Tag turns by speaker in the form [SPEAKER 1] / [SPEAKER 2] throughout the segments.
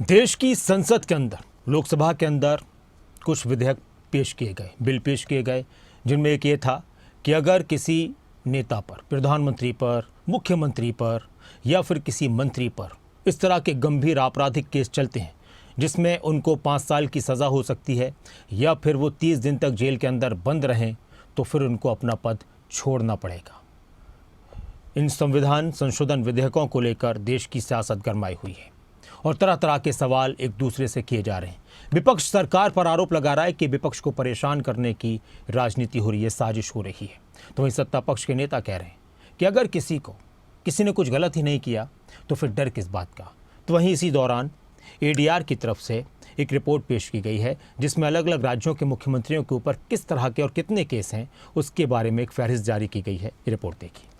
[SPEAKER 1] देश की संसद के अंदर, लोकसभा के अंदर कुछ विधेयक पेश किए गए, बिल पेश किए गए, जिनमें एक ये था कि अगर किसी नेता पर, प्रधानमंत्री पर, मुख्यमंत्री पर या फिर किसी मंत्री पर इस तरह के गंभीर आपराधिक केस चलते हैं जिसमें उनको 5 साल की सज़ा हो सकती है या फिर वो 30 दिन तक जेल के अंदर बंद रहें, तो फिर उनको अपना पद छोड़ना पड़ेगा। इन संविधान संशोधन विधेयकों को लेकर देश की सियासत गरमाई हुई है और तरह तरह के सवाल एक दूसरे से किए जा रहे हैं। विपक्ष सरकार पर आरोप लगा रहा है कि विपक्ष को परेशान करने की राजनीति हो रही है, साजिश हो रही है। तो वहीं सत्ता पक्ष के नेता कह रहे हैं कि अगर किसी ने कुछ गलत ही नहीं किया तो फिर डर किस बात का। तो वहीं इसी दौरान एडीआर की तरफ से एक रिपोर्ट पेश की गई है जिसमें अलग अलग राज्यों के मुख्यमंत्रियों के ऊपर किस तरह के और कितने केस हैं उसके बारे में एक फहरिस्त जारी की गई है। रिपोर्ट देखिए।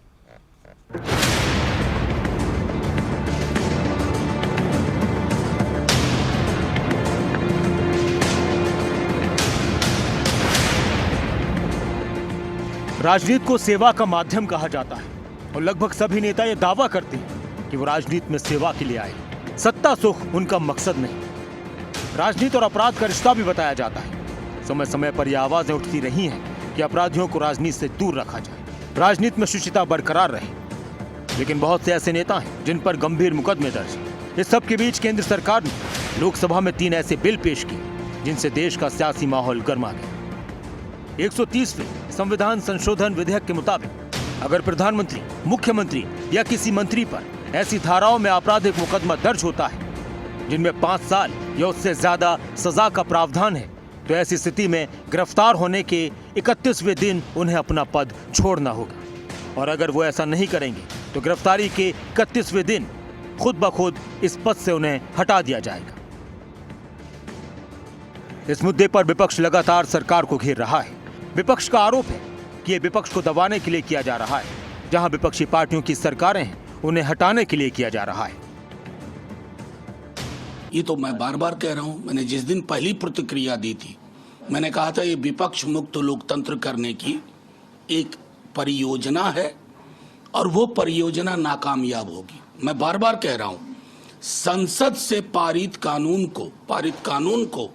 [SPEAKER 1] राजनीति को सेवा का माध्यम कहा जाता है और लगभग सभी नेता ये दावा करते हैं कि वो राजनीति में सेवा के लिए आए। सत्ता सुख उनका मकसद नहीं। राजनीति और अपराध का रिश्ता भी बताया जाता है। समय समय पर यह आवाजें उठती रही हैं कि अपराधियों को राजनीति से दूर रखा जाए, राजनीति में शुचिता बरकरार रहे। लेकिन बहुत से ऐसे नेता हैं जिन पर गंभीर मुकदमे दर्ज हैं। इस सब के बीच केंद्र सरकार ने लोकसभा में 3 ऐसे बिल पेश किए जिनसे देश का सियासी माहौल गर्मा गया। 130वें संविधान संशोधन विधेयक के मुताबिक अगर प्रधानमंत्री, मुख्यमंत्री या किसी मंत्री पर ऐसी धाराओं में आपराधिक मुकदमा दर्ज होता है जिनमें 5 साल या उससे ज्यादा सजा का प्रावधान है, तो ऐसी स्थिति में गिरफ्तार होने के 31वें दिन उन्हें अपना पद छोड़ना होगा। और अगर वो ऐसा नहीं करेंगे तो गिरफ्तारी के 31वें दिन खुद ब खुद इस पद से उन्हें हटा दिया जाएगा। इस मुद्दे पर विपक्ष लगातार सरकार को घेर रहा है। विपक्ष का आरोप है कि ये विपक्ष को दबाने के लिए किया जा रहा है। जहां विपक्षी पार्टियों की सरकारें हैं उन्हें हटाने के लिए किया जा रहा है।
[SPEAKER 2] ये तो मैं बार बार कह रहा हूं, मैंने जिस दिन पहली प्रतिक्रिया दी थी मैंने कहा था ये विपक्ष मुक्त लोकतंत्र करने की एक परियोजना है और वो परियोजना नाकामयाब होगी। मैं बार बार कह रहा हूं, संसद से पारित कानून को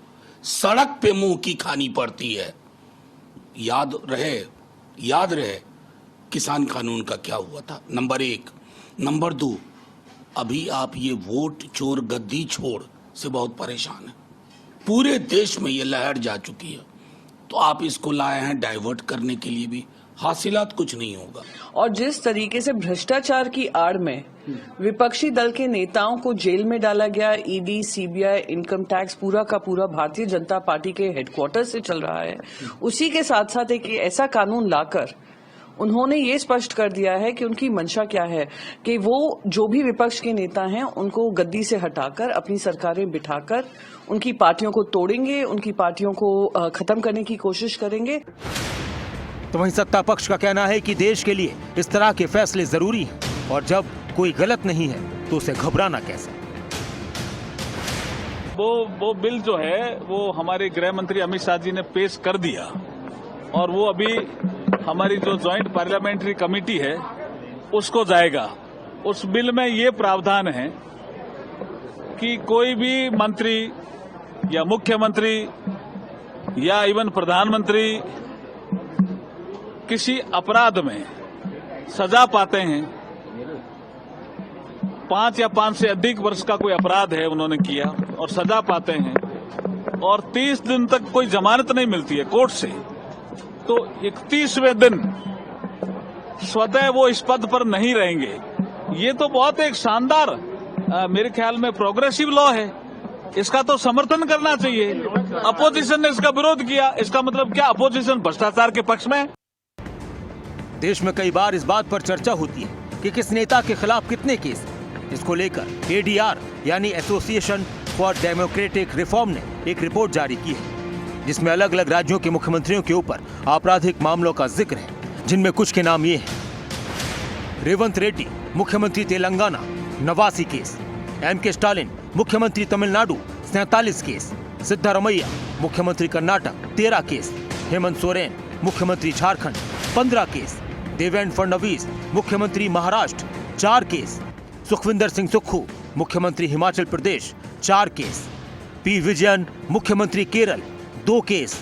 [SPEAKER 2] सड़क पे मुंह की खानी पड़ती है। याद रहे किसान कानून का क्या हुआ था, नंबर 1। नंबर 2, अभी आप ये वोट चोर गद्दी छोड़ से बहुत परेशान हैं। पूरे देश में ये लहर जा चुकी है, तो आप इसको लाए हैं डाइवर्ट करने के लिए भी, हासिलात कुछ नहीं होगा।
[SPEAKER 3] और जिस तरीके से भ्रष्टाचार की आड़ में विपक्षी दल के नेताओं को जेल में डाला गया, ईडी, सीबीआई, इनकम टैक्स पूरा का पूरा भारतीय जनता पार्टी के हेडक्वार्टर से चल रहा है। उसी के साथ साथ एक ऐसा कानून लाकर उन्होंने ये स्पष्ट कर दिया है कि उनकी मंशा क्या है कि वो जो भी विपक्ष के नेता हैं उनको गद्दी से हटाकर अपनी सरकारें बिठाकर उनकी पार्टियों को तोड़ेंगे, उनकी पार्टियों को खत्म करने की कोशिश करेंगे।
[SPEAKER 1] तो वहीं सत्ता पक्ष का कहना है कि देश के लिए इस तरह के फैसले जरूरी हैं और जब कोई गलत नहीं है तो उसे घबराना कैसे।
[SPEAKER 4] वो बिल जो है वो हमारे गृह मंत्री अमित शाह जी ने पेश कर दिया और वो अभी हमारी जो ज्वाइंट पार्लियामेंट्री कमेटी है उसको जाएगा। उस बिल में ये प्रावधान है कि कोई भी मंत्री या मुख्यमंत्री या इवन प्रधानमंत्री किसी अपराध में सजा पाते हैं, 5 या 5 से अधिक वर्ष का कोई अपराध है उन्होंने किया और सजा पाते हैं और 30 दिन तक कोई जमानत नहीं मिलती है कोर्ट से, तो 31वें दिन स्वतः वो इस पद पर नहीं रहेंगे। ये तो बहुत एक शानदार मेरे ख्याल में प्रोग्रेसिव लॉ है। इसका तो समर्थन करना चाहिए। अपोजिशन ने इसका विरोध किया, इसका मतलब क्या अपोजिशन भ्रष्टाचार के पक्ष में है?
[SPEAKER 1] देश में कई बार इस बात पर चर्चा होती है कि किस नेता के खिलाफ कितने केस हैं। इसको लेकर एडीआर यानी एसोसिएशन फॉर डेमोक्रेटिक रिफॉर्म ने एक रिपोर्ट जारी की है जिसमें अलग अलग राज्यों के मुख्यमंत्रियों के ऊपर आपराधिक मामलों का जिक्र है, जिनमें कुछ के नाम ये हैं। रेवंत रेड्डी, मुख्यमंत्री तेलंगाना, 89 केस। एमके स्टालिन, मुख्यमंत्री तमिलनाडु, 47 केस। सिद्धारमैया, मुख्यमंत्री कर्नाटक, 13 केस। हेमंत सोरेन, मुख्यमंत्री झारखंड, 15 केस। देवेंद्र फडणवीस, मुख्यमंत्री महाराष्ट्र, 4 केस। सुखविंदर सिंह सुक्खू, मुख्यमंत्री हिमाचल प्रदेश, 4 केस, पी विजयन मुख्यमंत्री केरल 2 केस,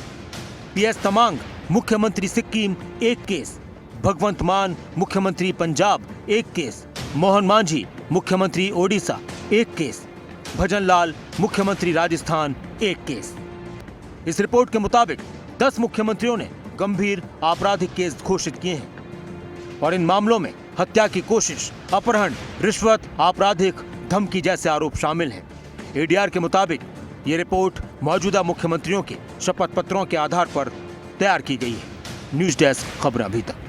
[SPEAKER 1] पीएस तमांग मुख्यमंत्री सिक्किम 1 केस, भगवंत मान मुख्यमंत्री पंजाब 1 केस, मोहन मांझी मुख्यमंत्री ओडिशा 1 केस, भजन लाल मुख्यमंत्री राजस्थान 1 केस। इस रिपोर्ट के मुताबिक 10 मुख्यमंत्रियों ने गंभीर आपराधिक केस घोषित किए हैं और इन मामलों में हत्या की कोशिश, अपहरण, रिश्वत, आपराधिक धमकी जैसे आरोप शामिल हैं। एडीआर के मुताबिक ये रिपोर्ट मौजूदा मुख्यमंत्रियों के शपथ पत्रों के आधार पर तैयार की गई है। न्यूज़ डेस्क, खबर अभी तक।